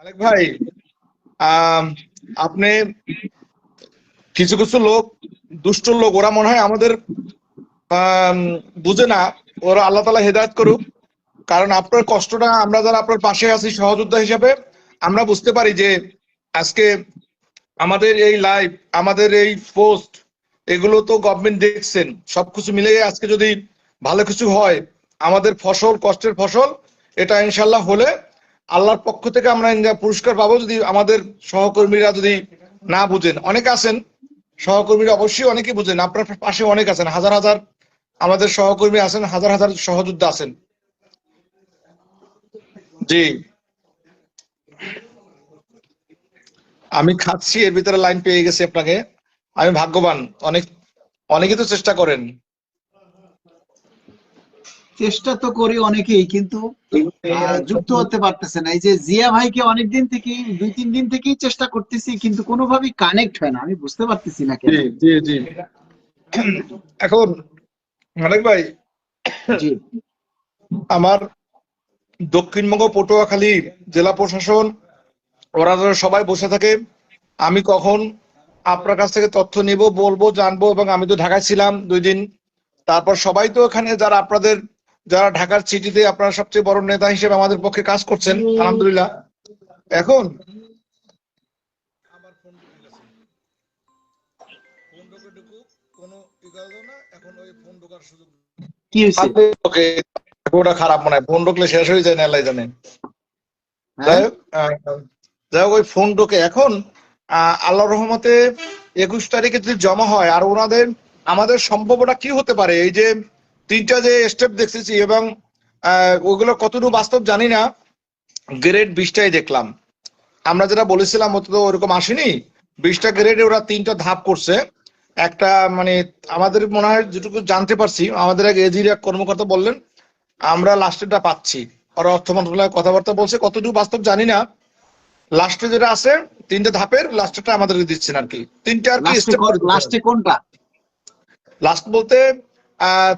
আলেক ভাই, আম, আপনি কিছু কিছু লোক, দুষ্ট লোক, ওরা মনে হয় আমাদের আম, বুঝে না। ওরা আল্লাহ তাআলা হেদায়েত করুক। কারণ আপনার কষ্টটা আমরা যারা আপনার পাশে আছি সহযোদ্ধা হিসাবে আমরা বুঝতে পারি যে আজকে আমাদের এই লাইভ, আমাদের এই পোস্ট, এগুলো তো গভর্নমেন্ট দেখছেন। সবকিছু মিলিয়ে আজকে যদি ভালো কিছু হয়, আমাদের ফসল, কষ্টের ফসল, এটা ইনশাল্লাহ হলে আল্লাহর পক্ষ থেকে আমরা পুরস্কার পাবো। যদি আমাদের সহকর্মীরা যদি না বুঝেন, অনেকে আছেন সহকর্মীরা, অবশ্যই অনেকে বুঝেন, আপনার পাশে অনেক আছেন, হাজার হাজার আমাদের সহকর্মী আছেন, হাজার হাজার সহযোদ্ধা আছেন। জি, আমি খাচ্ছি, এর ভিতরে লাইন পেয়ে গেছি আপনাকে। আমি ভাগ্যবান। অনেক অনেকে তো চেষ্টা করেন। চেষ্টা তো করি অনেকেই, কিন্তু যুক্ত হতে পারতেছে না। এই যে জিয়া ভাইকে অনেকদিন থেকেই, 2-3 দিন থেকেই চেষ্টা করতেছি, কিন্তু কোনোভাবেই কানেক্ট হয় না। আমি বুঝতে পারতেছি না কেন। জি জি জি। এখন মানিক ভাই, জি, আমার দক্ষিণবঙ্গ পটুয়াখালী জেলা প্রশাসন, ওরা যারা সবাই বসে থাকে, আমি কখন আপনার কাছ থেকে তথ্য নিব, বলবো, জানবো। এবং আমি তো ঢাকায় ছিলাম 2 দিন। তারপর সবাই তো এখানে যারা আপনাদের, যারা ঢাকার সিটিতে আপনারা সবচেয়ে বড় নেতা হিসেবে আমাদের পক্ষে কাজ করছেন, আলহামদুলিল্লাহ। এখন আমার ফোন ঢুকে গেছে, ফোন ঢুকে ঢুকুক, কোনো ই করলো না। এখন ওই ফোন ঢোকার সুযোগ কি হয়েছে? ওকে, ওটা খারাপ মনে হয়, ফোন ঢুকলে শেষ হয়ে যায় না, আল্লাহ জানে। যাই হ্যাঁ, হোক, যাই হোক, ওই ফোন ঢোকে এখন। আল্লাহর রহমতে 21 তারিখে যদি জমা হয়, আর ওনাদের আমাদের সম্ভাবনা কি হতে পারে, এই যে 3টা যে স্টেপ দেখতেছি, এবং ওগুলো কতটুকু বাস্তব জানি না। গ্রেড 20টাই দেখলাম। আমরা যেটা বলেছিলাম ওটা তো ওরকম আসেনি। 20টা গ্রেডে ওরা 3টা ধাপ করছে। একটা মানে আমাদের মনে হয় যেটুকু জানতে পারছি, আমাদের এক এজির এক কর্মকর্তা বললেন আমরা লাস্টেরটা পাচ্ছি। ওরা অর্থ মন্ত্রণালয়ে কথাবার্তা বলছে, কতটুকু বাস্তব জানি না। লাস্টে যেটা আছে 3টে ধাপের লাস্টটা আমাদের দিচ্ছেন আর কি, 3টে আর কি লাস্টে স্টেপ করে দিচ্ছেন। লাস্টে কোনটা? লাস্ট বলতে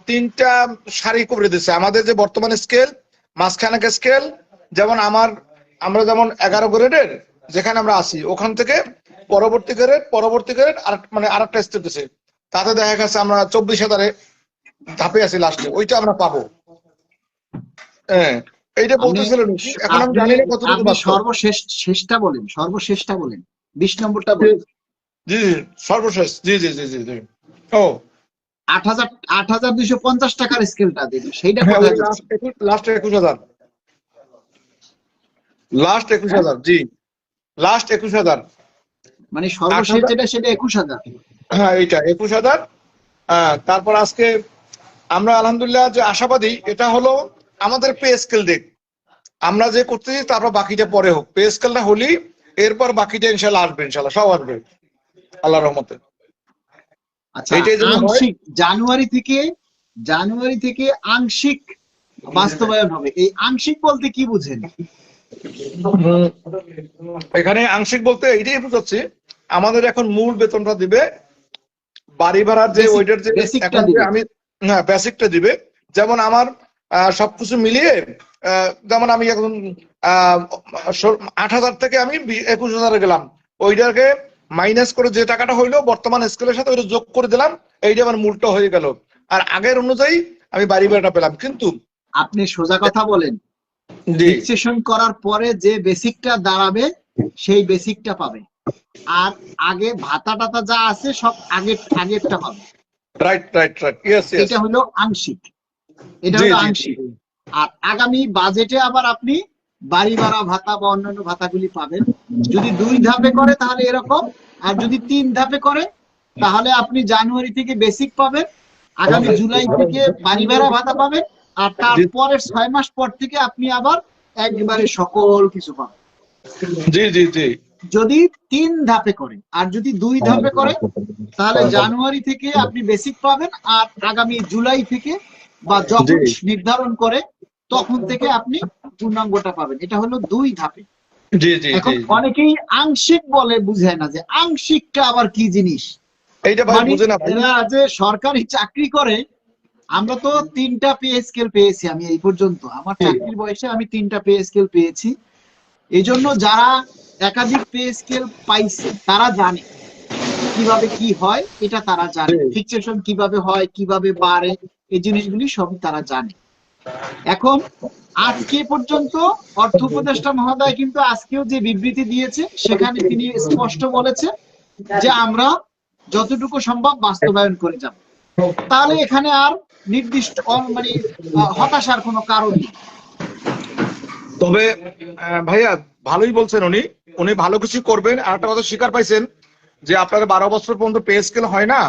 3টা সারি করে দিচ্ছে। আমাদের যে বর্তমান স্কেল, মাঝখানে স্কেল, যেমন আমরা যেমন 11 গ্রেডের যেখানে আমরা আছি, ওখান থেকে পরবর্তী গ্রেড আর মানে আরেকটা স্টেপ দিচ্ছে। তাতে দেখা গেছে আমরা 24,000 ধাপে আছি লাস্টে, ওইটা আমরা পাবো। হ্যাঁ, এইটা আপনি বলতেছিলেন। এখন আমি আপনি জানি না কতটুকু আপনি বাস্তব। সর্বশেষটা বলেন, 20 নম্বরটা বলেন। জি জি, সর্বশেষ, জি জি জি জি জি। ও 8,250 টাকার স্কেলটা দিন, সেইটা হ্যাঁ, ওই কোথায় দিচ্ছে? লাস্ট 21,000, লাস্ট একুশ হ্যাঁ, হাজার জি, লাস্ট 21,000। মানে আট সর্বশেষ হাজার যেটা সেটা 21,000। হ্যাঁ, এইটা 21,000। তারপর আজকে আমরা আলহামদুলিল্লাহ যে আশাবাদী, এটা হলো আমাদের পে স্কেল দিক আমরা যে করতেছি, তারপর বাকিটা পরে হোক। পে স্কেলটা হলেই এরপর বাকিটা ইনশাল্লাহ আসবে, ইনশাল্লাহ সব আসবে আল্লাহর রহমতে। আচ্ছা, এইটাই যেন হয়। আংশিক জানুয়ারি থেকে আংশিক বাস্তবায়ন হবে। এই আংশিক বলতে কি বুঝেন? উম, এখানে আংশিক বলতে এইটাই বোঝাচ্ছি, আমাদের এখন মূল বেতনটা দিবে, বাড়ি ভাড়ার যে বেসিক ওইটার যে বেসিকটা এখন যে দিবে। আমি, হ্যাঁ, বেসিকটা দিবে। যেমন আমার সবকিছু মিলিয়ে যেমন আমি এখন 8,000 থেকে আমি 21,000 গেলাম, ওইটাকে মাইনাস করে যে টাকাটা হইলো বর্তমান স্কেলের সাথে ওইটা যোগ করে দিলাম, এইটা আমার মূলটা হয়ে গেল। আর আগের অনুযায়ী আমি বাড়ি ভাড়াটা পেলাম কিন্তু। আপনি সোজা কথা বলেন, জি ফিক্সেশন করার পরে যে বেসিকটা দাঁড়াবে সেই বেসিকটা পাবে। আর আগে ভাতা টাতা যা আছে সব আগেরটা পাবে। Right right right, yes yes. এটা হলো আংশিক, এটা জি হলো জি জি আংশিক। আর আগামী বাজেটে আবার আপনি বাড়ি ভাড়া ভাতা বা অন্যান্য ভাতাগুলি পাবেন। যদি 2 ধাপে করে তাহলে এরকম, আর যদি 3 ধাপে করে তাহলে আপনি জানুয়ারি থেকে বেসিক পাবেন, আগামী জুলাই থেকে বাড়ি ভাড়া ভাতা পাবেন, আর জি তারপরের 6 মাস পর থেকে আপনি আবার একবারে সকল কিছু পাবেন। জি জি জি। যদি 3 ধাপে করে, আর যদি 2 ধাপে করে তাহলে জানুয়ারি থেকে আপনি বেসিক পাবেন, আর আগামী জুলাই থেকে বা জি যখন নির্ধারণ করে তখন থেকে আপনি পূর্ণাঙ্গটা পাবেন। এটা হলো 2 ধাপে। জি জি জি এখন জি। অনেকেই আংশিক বলে বুঝে না যে আংশিকটা আবার কি জিনিস। এইটা ভাই মানে বুঝে না ভাই। এরা যে সরকারি চাকরি করে, আমরা তো 3টা পে স্কেল পেয়েছি। আমি এই পর্যন্ত আমার চাকরির বয়সে আমি 3টা পে স্কেল পেয়েছি। এই জন্য যারা একাধিক পে স্কেল পাইছে তারা জানে কিভাবে কি হয়, এটা তারা জানে, ফিক্সেশন কিভাবে হয়, কিভাবে বাড়ে, এই জিনিসগুলি সবই তারা জানে। এখন আজকে পর্যন্ত অর্থ উপদেষ্টা মহোদয় কিন্তু আজকেও যে বিবৃতি দিয়েছে সেখানে তিনি স্পষ্ট বলেছেন যে আমরা যতটুকু সম্ভব বাস্তবায়ন করে যাব। তাহলে এখানে আর নির্দিষ্ট মানে হতাশার কোনো কারণ নেই। তবে ভাইয়া ভালোই বলছেন উনি, উনি ভালো কিছু করবেন। আর একটা কথা স্বীকার পাইছেন যে আপনার 12 বছর পর্যন্ত পে স্কেল হয় না,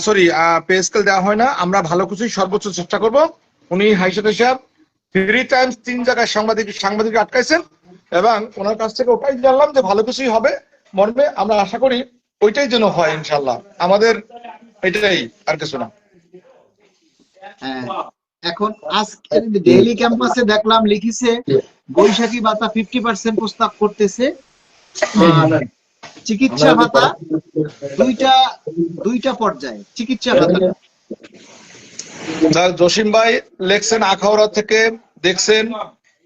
সরি পে স্কেল দেওয়া হয় না, আমরা ভালো কিছুই সর্বোচ্চ চেষ্টা করব। উনি হাইসাত সাহেব 3 টাইমস 3 জায়গায় সাংবাদিক আটকাইছেন এবং ওনার কাছ থেকে ওটাই জানলাম যে ভালো কিছুই হবে মর্মে। আমরা আশা করি ওইটাই যেন হয় ইনশাল্লাহ, আমাদের এটাই, আর কিছু না। এখন আজকে ডেইলি ক্যাম্পাসে দেখলাম লিখিছে বৈশাখী ভাতা 50% প্রস্তাব করতেছে, আর চিকিৎসা ভাতা দুইটা পর্যায়ে চিকিৎসা ভাতা। জসিম ভাই লেখছেন আখাউড়া থেকে দেখছেন।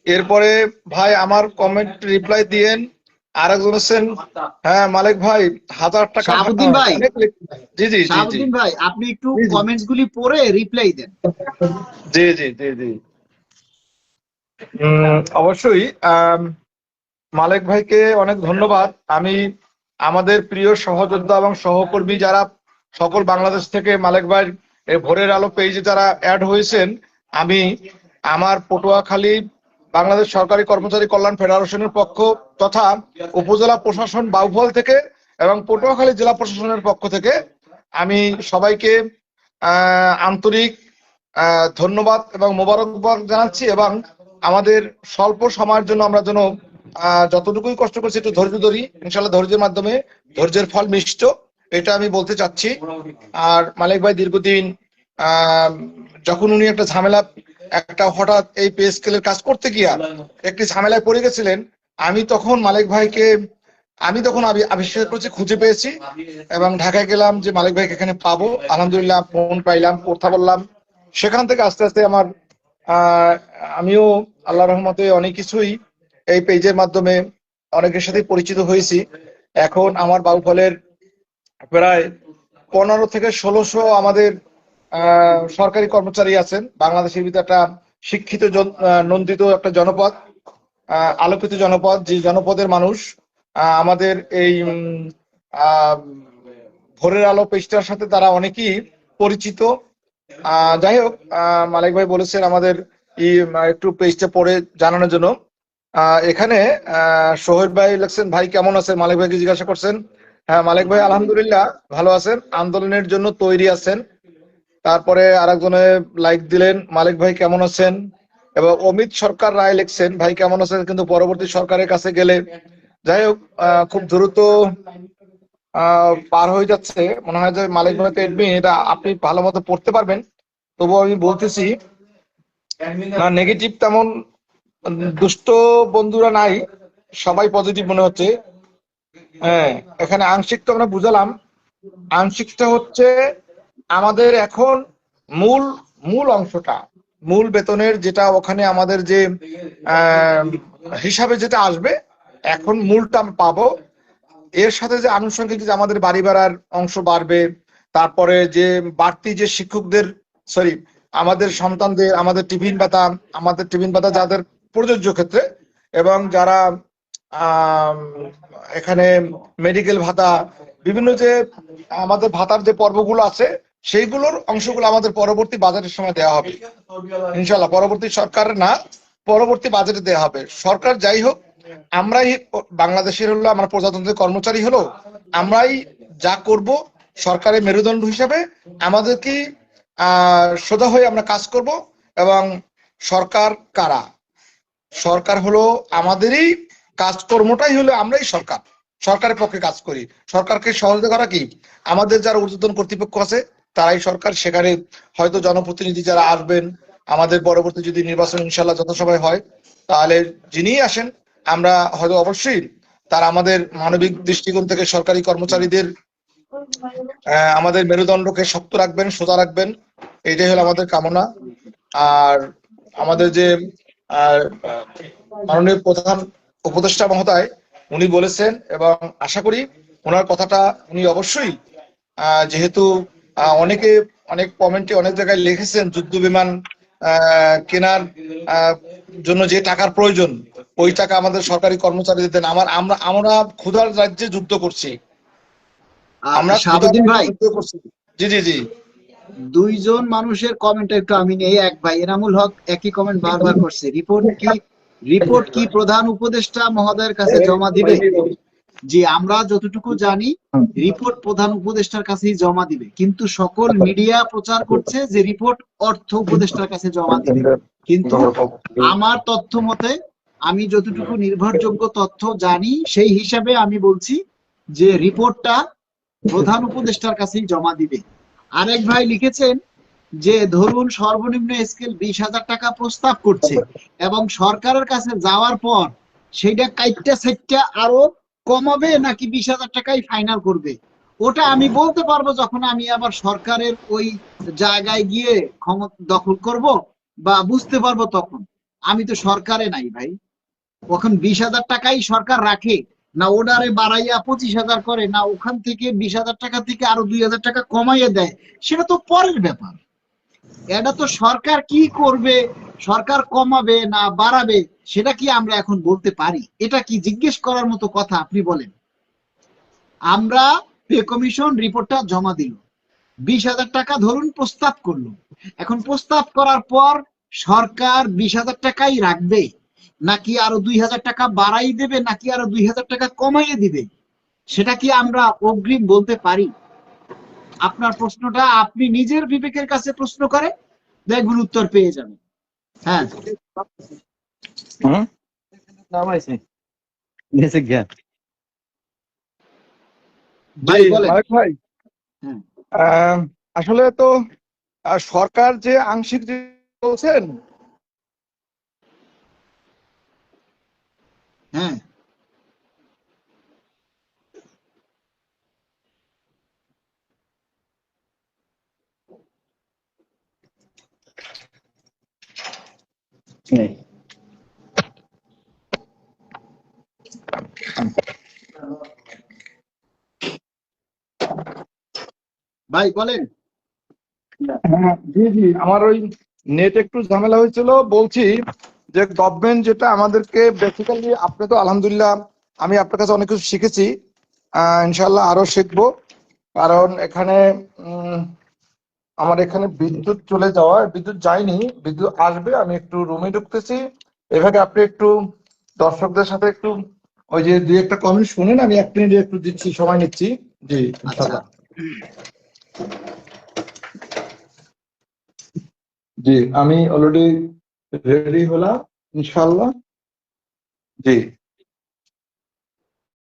এরপরে ভাই আমার কমেন্ট রিপ্লাই দিয়েন। আরেকজন আছেন, হ্যাঁ মালিক ভাই 1000 টাকা। শাহাবুদ্দিন ভাই, জি জি জি শাহাবুদ্দিন ভাই আপনি একটু কমেন্টস গুলি পড়ে রিপ্লাই দেন। জি জি জি জি অবশ্যই। মালিক ভাইকে অনেক ধন্যবাদ। আমি আমাদের প্রিয় সহযোদ্ধা এবং সহকর্মী যারা সকল বাংলাদেশ থেকে মালিক ভাই ভোরের আলো পেজে যারা অ্যাড হয়েছেন, আমি আমার পটুয়াখালী বাংলাদেশ সরকারি কর্মচারী কল্যাণ ফেডারেশনের পক্ষ তথা উপজেলা প্রশাসন বাউফল থেকে এবং পটুয়াখালী জেলা প্রশাসনের পক্ষ থেকে আমি সবাইকে আন্তরিক ধন্যবাদ এবং মোবারকবাদ জানাচ্ছি। এবং আমাদের স্বল্প সময়ের জন্য আমরা যেন যতটুকুই কষ্ট করছি একটু ধৈর্য ধরি, ইনশাল্লাহ ধৈর্যের মাধ্যমে ধৈর্যের ফল মিষ্ট, এটা আমি বলতে চাচ্ছি। আর মালিক ভাই দীর্ঘদিন যখন উনি একটা ঝামেলা, একটা হঠাৎ এই পে স্কেলের কাজ করতে গিয়া একটি ঝামেলায় পড়ে গেছিলেন, আমি তখন মালিক ভাইকে আবিষ্কার করেছি, খুঁজে পেয়েছি এবং ঢাকায় গেলাম যে মালিক ভাইকে এখানে পাবো। আলহামদুলিল্লাহ ফোন পাইলাম, কথা বললাম। সেখান থেকে আস্তে আস্তে আমার আমিও আল্লাহ রহমতে অনেক কিছুই এই পেজের মাধ্যমে অনেকের সাথে পরিচিত হয়েছি। এখন আমার বাউফলের প্রায় 15 থেকে 1600 আমাদের সরকারি কর্মচারী আছেন। বাংলাদেশের ভিতরে একটা শিক্ষিত নন্দিত একটা জনপদ, আলোকিত জনপদ, যে জনপদের মানুষ আমাদের এই ভোরের আলো পেজটার সাথে তারা অনেকেই পরিচিত। যাই হোক, মালিক ভাই বলেছেন আমাদের একটু পেজটা পড়ে জানানোর জন্য। এখানে সোহেব ভাই লিখছেন, ভাই কেমন আছেন, মালিক ভাইকে জিজ্ঞাসা করছেন। হ্যাঁ মালিক ভাই আলহামদুলিল্লাহ ভালো আছেন, আন্দোলনের জন্য তৈরি আছেন। তারপরে আরেকজনে লাইক দিলেন, মালিক ভাই কেমন আছেন। এবং অমিত সরকার রায় লিখছেন, ভাই কেমন আছেন কিন্তু পরবর্তী সরকারের কাছে গেলে। যাই হোক, খুব দ্রুত পার হয়ে যাচ্ছে মনে হয় যে মালিক ভাই তো এডমিন, এটা আপনি ভালো মতো পড়তে পারবেন। তবুও আমি বলতেছি না, নেগেটিভ তেমন দুষ্ট বন্ধুরা নাই, সবাই পজিটিভ মনে হচ্ছে। হ্যাঁ, এখানে আংশিক তো আমরা বুঝালাম, আংশিকটা হচ্ছে আমাদের এখন মূল অংশটা, মূল বেতনের যেটা ওখানে আমাদের যে হিসাবে যেটা আসবে, এখন মূলটা আমরা পাবো। এর সাথে যে আনুষঙ্গিক যে আমাদের বাড়ি ভাড়ার অংশ বাড়বে, তারপরে যে বাড়তি যে শিক্ষকদের আমাদের সন্তানদের আমাদের টিফিন ভাতা যাদের প্রযোজ্য ক্ষেত্রে, এবং যারা এখানে মেডিকেল ভাতা, বিভিন্ন যে আমাদের ভাতার যে পর্বগুলো আছে সেইগুলোর অংশগুলো আমাদের পরবর্তী বাজেটের সময় দেওয়া হবে ইনশাল্লাহ। পরবর্তী সরকারের না, পরবর্তী বাজেটে দেওয়া হবে। সরকার যাই হোক, আমরাই বাংলাদেশের হলো, আমরা প্রজাতন্ত্রের কর্মচারী হলো, আমরাই যা করব সরকারের মেরুদণ্ড হিসাবে আমাদেরকে সোজা হয়ে আমরা কাজ করব। এবং সরকার কারা? সরকার হলো আমাদেরই, কাজকর্মটাই হলো আমরাই সরকারের পক্ষে কাজ করি। সরকারকে সহযোগিতা করা কি, আমাদের যারা ঊর্ধ্বতন কর্তৃপক্ষ আছে তারাই সরকার। সেখানে হয়তো জনপ্রতিনিধি যারা আসবেন, আমাদের পরবর্তী যদি নির্বাচন ইনশাল্লাহ যথাসময় হয়, তাহলে যিনি আসেন আমরা হয়তো অবশ্যই তারা আমাদের মানবিক দৃষ্টিকোণ থেকে সরকারি কর্মচারীদের আমাদের মেরুদণ্ডকে শক্ত রাখবেন, সোজা রাখবেন, এইটাই হলো আমাদের কামনা। আর আমাদের যে মাননীয় প্রধান উপদেষ্টা মহোদয় উনি বলেছেন, এবং আশা করি ওনার কথাটা উনি অবশ্যই, যেহেতু অনেকে অনেক কমেন্টে অনেক জায়গায় লিখেছেন যুদ্ধ বিমান কেনার জন্য যে টাকার প্রয়োজন, ওই টাকা আমাদের সরকারি কর্মচারীদের দেন। আমরা আমরা ক্ষুধার রাজ্যে যুদ্ধ করছি, আমরা ক্ষুধার শাহাবুদ্দিন রাজ্যে ভাই, যুদ্ধ করছি। জি জি জি। দুইজন মানুষের কমেন্ট একটু আমি নেই। এক ভাই এনামুল হক একই কমেন্ট বারবার করছে, রিপোর্ট কি প্রধান উপদেষ্টা মহোদয়ের কাছে জমা দিবে? জি, আমরা যতটুকু জানি রিপোর্ট প্রধান উপদেষ্টার কাছেই জমা দিবে, কিন্তু সকল মিডিয়া প্রচার করছে যে রিপোর্ট অর্থ উপদেষ্টার কাছে জমা দিবে। কিন্তু আমার তথ্য মতে, আমি যতটুকু নির্ভরযোগ্য তথ্য জানি সেই হিসাবে আমি বলছি যে রিপোর্টটা প্রধান উপদেষ্টার কাছেই জমা দিবে। আরেক ভাই লিখেছেন যে ধরুন সর্বনিম্ন স্কেল 20,000 টাকা প্রস্তাব করছে এবং সরকারের কাছে যাওয়ার পর সেইটা কাইটটা সাইটটা আরো কমাবে নাকি 20,000 টাকাই ফাইনাল করবে, ওটা আমি বলতে পারবো যখন আমি আবার সরকারের ওই জায়গায় গিয়ে ক্ষমতা দখল করব বা বুঝতে পারবো তখন। আমি তো সরকারে নাই ভাই, ওখান 20,000 টাকাই সরকার রাখে, না ওনারে বাড়াইয়া 25,000 করে, না ওখান থেকে 20,000 টাকা থেকে আরো 2,000 টাকা কমাইয়া দেয়, সেটা তো পরের ব্যাপার। এটা তো সরকার কি করবে, সরকার কমাবে না বাড়াবে, সেটা কি আমরা এখন বলতে পারি? এটা কি জিজ্ঞেস করার মতো কথা? আপনি বলেন। আমরা পে কমিশন রিপোর্টটা জমা দিল, 20,000 টাকা ধরুন প্রস্তাব করলো। এখন প্রস্তাব করার পর সরকার 20,000 টাকাই রাখবে নাকি আরো 2,000 টাকা বাড়াই দেবে নাকি আরো 2,000 টাকা কমাইয়ে দিবে, সেটা কি আমরা অগ্রিম বলতে পারি? আপনার প্রশ্নটা আপনি নিজের বিবেকের কাছে প্রশ্ন করে দেখবেন উত্তর পেয়ে যাবেন। হ্যাঁ ভাই জি বলেন। মালিক ভাই, হ্যাঁ আসলে তো সরকার যে আংশিক যে বলছেন, হ্যাঁ ভাই বলেন। জি জি, আমার ওই নেট একটু ঝামেলা হয়েছিল। বলছি যে গভর্নমেন্ট যেটা আমাদেরকে বেসিক্যালি, আপনি তো আলহামদুলিল্লাহ, আমি আপনার কাছে অনেক কিছু শিখেছি, ইনশাল্লাহ আরো শিখবো। কারণ এখানে আমার এখানে বিদ্যুৎ চলে যাওয়া, বিদ্যুৎ যায়নি, বিদ্যুৎ আসবে, আমি একটু রুমে ঢুকতেছি। এভাবে আপনি একটু দর্শকদের সাথে একটু ওই যে দুই একটা কমেন্ট শুনেন, আমি 1 মিনিট একটু দিচ্ছি, সময় নিচ্ছি। জি আচ্ছা ইনশাল্লাহ। জি আমি অলরেডি রেডি হলাম ইনশাল্লাহ। জি।